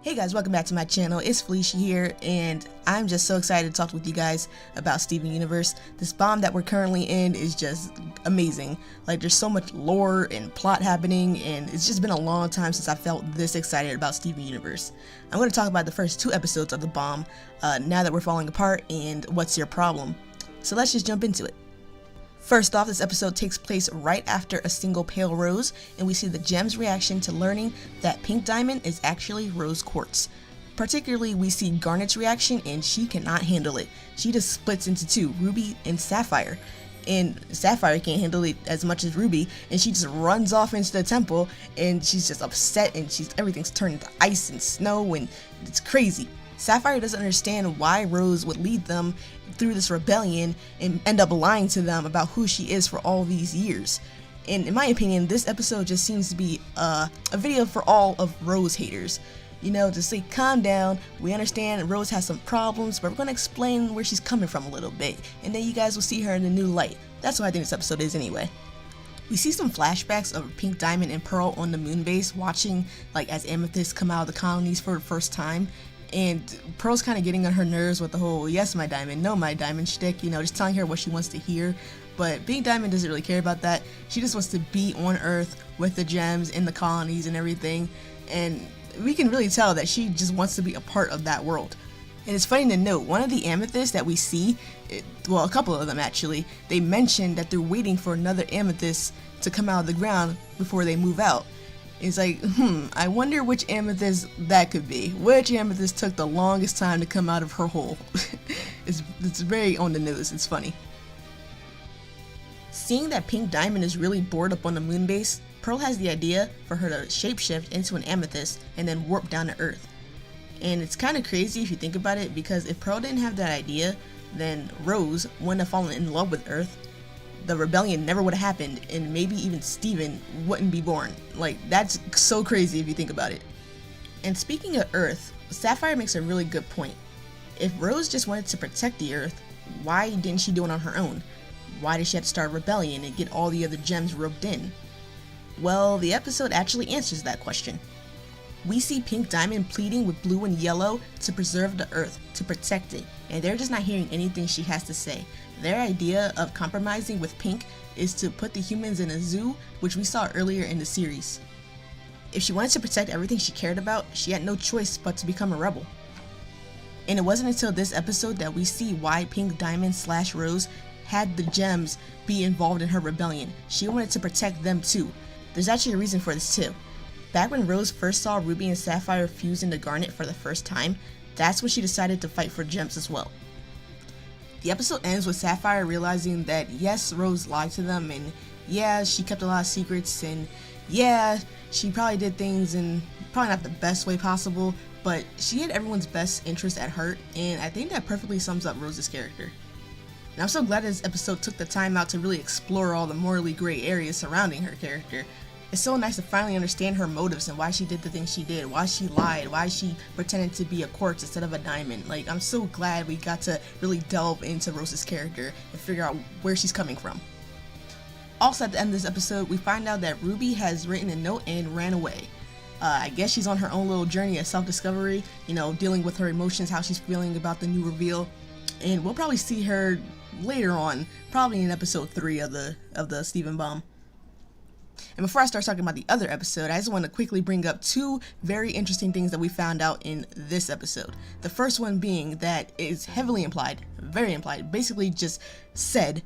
Hey guys, welcome back to my channel. It's Felicia here, and I'm just so excited to talk with you guys about Steven Universe. This bomb that we're currently in is just amazing. Like, there's so much lore and plot happening, and it's just been a long time since I felt this excited about Steven Universe. I'm going to talk about the first 2 episodes of the bomb, now that we're falling apart, and what's your problem. So let's just jump into it. First off, this episode takes place right after a single pale rose, and we see the gem's reaction to learning that pink diamond is actually rose quartz. Particularly, we see Garnet's reaction, and she cannot handle it. She just splits into 2, Ruby and Sapphire. And Sapphire can't handle it as much as Ruby, and she just runs off into the temple, and she's just upset, and everything's turned into ice and snow, and it's crazy. Sapphire doesn't understand why Rose would lead them through this rebellion and end up lying to them about who she is for all these years. And in my opinion, this episode just seems to be a video for all of Rose haters. You know, to say, calm down, we understand Rose has some problems, but we're going to explain where she's coming from a little bit, and then you guys will see her in a new light. That's what I think this episode is anyway. We see some flashbacks of Pink Diamond and Pearl on the moon base watching, like, as Amethyst come out of the colonies for the first time. And Pearl's kind of getting on her nerves with the whole yes my diamond, no my diamond shtick, you know, just telling her what she wants to hear. But Pink Diamond doesn't really care about that. She just wants to be on Earth with the gems in the colonies and everything. And we can really tell that she just wants to be a part of that world. And it's funny to note, one of the amethysts that we see, well, a couple of them actually, they mentioned that they're waiting for another amethyst to come out of the ground before they move out. It's like, I wonder which amethyst that could be. Which amethyst took the longest time to come out of her hole? It's very on the nose, it's funny. Seeing that Pink Diamond is really bored up on the moon base, Pearl has the idea for her to shapeshift into an amethyst and then warp down to Earth. And it's kind of crazy if you think about it, because if Pearl didn't have that idea, then Rose wouldn't have fallen in love with Earth. The rebellion never would have happened, and maybe even Steven wouldn't be born. Like, that's so crazy if you think about it. And speaking of Earth, Sapphire makes a really good point. If Rose just wanted to protect the Earth, why didn't she do it on her own? Why did she have to start a rebellion and get all the other gems roped in? Well, the episode actually answers that question. We see Pink Diamond pleading with Blue and Yellow to preserve the Earth, to protect it, and they're just not hearing anything she has to say. Their idea of compromising with Pink is to put the humans in a zoo, which we saw earlier in the series. If she wanted to protect everything she cared about, she had no choice but to become a rebel. And it wasn't until this episode that we see why Pink Diamond / Rose had the gems be involved in her rebellion. She wanted to protect them too. There's actually a reason for this too. Back when Rose first saw Ruby and Sapphire fuse into Garnet for the first time, that's when she decided to fight for gems as well. The episode ends with Sapphire realizing that yes, Rose lied to them, and yeah, she kept a lot of secrets, and yeah, she probably did things in probably not the best way possible, but she had everyone's best interest at heart, and I think that perfectly sums up Rose's character. And I'm so glad this episode took the time out to really explore all the morally gray areas surrounding her character. It's so nice to finally understand her motives and why she did the things she did, why she lied, why she pretended to be a quartz instead of a diamond. Like, I'm so glad we got to really delve into Rose's character and figure out where she's coming from. Also, at the end of this episode, we find out that Ruby has written a note and ran away. I guess she's on her own little journey of self-discovery, you know, dealing with her emotions, how she's feeling about the new reveal. And we'll probably see her later on, probably in episode 3 of the Steven Bomb. And before I start talking about the other episode, I just want to quickly bring up 2 very interesting things that we found out in this episode. The first one being that it's heavily implied, very implied, basically just said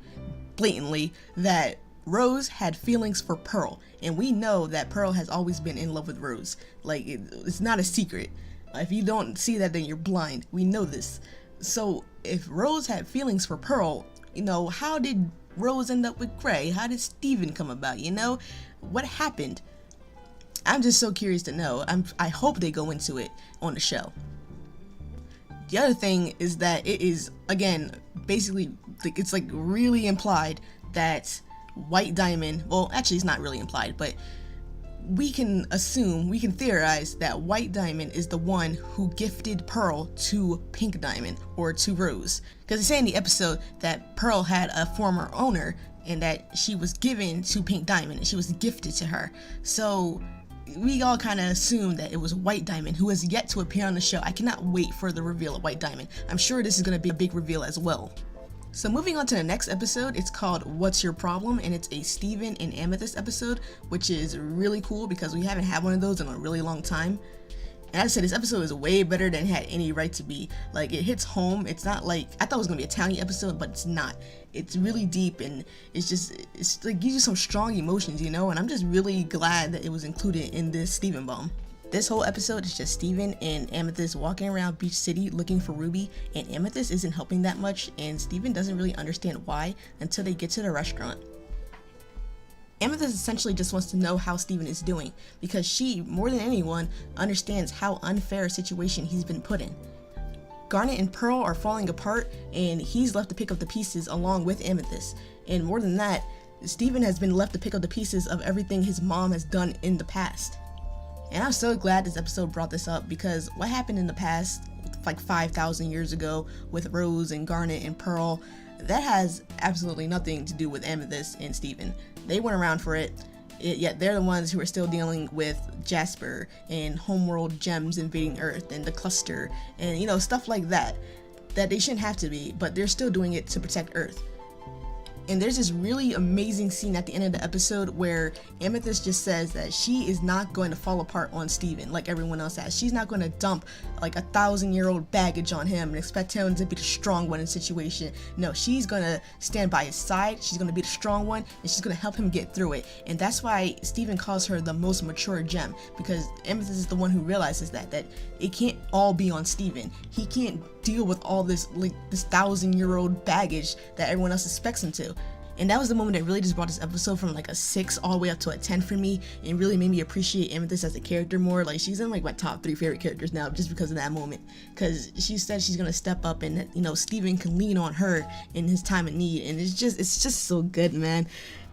blatantly that Rose had feelings for Pearl, and we know that Pearl has always been in love with Rose. Like, it's not a secret. If you don't see that, then you're blind. We know this. So if Rose had feelings for Pearl, you know, how did Rose end up with Gray? How did Steven come about, you know? What happened? I'm just so curious to know. I hope they go into it on the show. The other thing is that it is, again, basically, it's like really implied that White Diamond, well, actually it's not really implied, but we can assume, we can theorize that White Diamond is the one who gifted Pearl to Pink Diamond, or to Rose. Because they say in the episode that Pearl had a former owner, and that she was given to Pink Diamond, and she was gifted to her. So we all kind of assumed that it was White Diamond, who has yet to appear on the show. I cannot wait for the reveal of White Diamond. I'm sure this is going to be a big reveal as well. So moving on to the next episode, it's called What's Your Problem? And it's a Steven and Amethyst episode, which is really cool because we haven't had one of those in a really long time. And I said, this episode is way better than it had any right to be. Like, it hits home. It's not like, I thought it was going to be a towny episode, but it's not. It's really deep, and it's like gives you some strong emotions, you know? And I'm just really glad that it was included in this Steven bomb. This whole episode is just Steven and Amethyst walking around Beach City looking for Ruby, and Amethyst isn't helping that much, and Steven doesn't really understand why until they get to the restaurant. Amethyst essentially just wants to know how Steven is doing, because she, more than anyone, understands how unfair a situation he's been put in. Garnet and Pearl are falling apart, and he's left to pick up the pieces along with Amethyst. And more than that, Steven has been left to pick up the pieces of everything his mom has done in the past. And I'm so glad this episode brought this up, because what happened in the past, like 5,000 years ago, with Rose and Garnet and Pearl, that has absolutely nothing to do with Amethyst and Steven. They went around for it, yet they're the ones who are still dealing with Jasper and Homeworld gems invading Earth and the cluster and, you know, stuff like that they shouldn't have to be, but they're still doing it to protect Earth. And there's this really amazing scene at the end of the episode where Amethyst just says that she is not going to fall apart on Steven like everyone else has. She's not going to dump like 1,000-year-old baggage on him and expect him to be the strong one in the situation. No, she's going to stand by his side, she's going to be the strong one, and she's going to help him get through it. And that's why Steven calls her the most mature gem, because Amethyst is the one who realizes that it can't all be on Steven. He can't deal with all this 1,000-year-old baggage that everyone else expects him to. And that was the moment that really just brought this episode from like a 6 all the way up to a 10 for me, and really made me appreciate Amethyst as a character more. Like, she's in like my top 3 favorite characters now just because of that moment, because she said she's gonna step up, and you know, Steven can lean on her in his time of need, and it's just so good, man.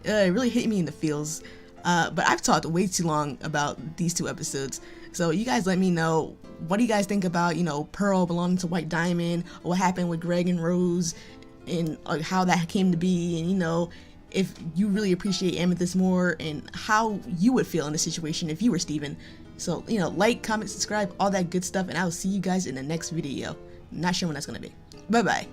It really hit me in the feels. But I've talked way too long about these 2 episodes, so you guys let me know, what do you guys think about, you know, Pearl belonging to White Diamond, or what happened with Greg and Rose, and how that came to be, and you know, if you really appreciate Amethyst more, and how you would feel in this situation if you were Steven. So, you know, like, comment, subscribe, all that good stuff, and I will see you guys in the next video. Not sure when that's gonna be. Bye bye.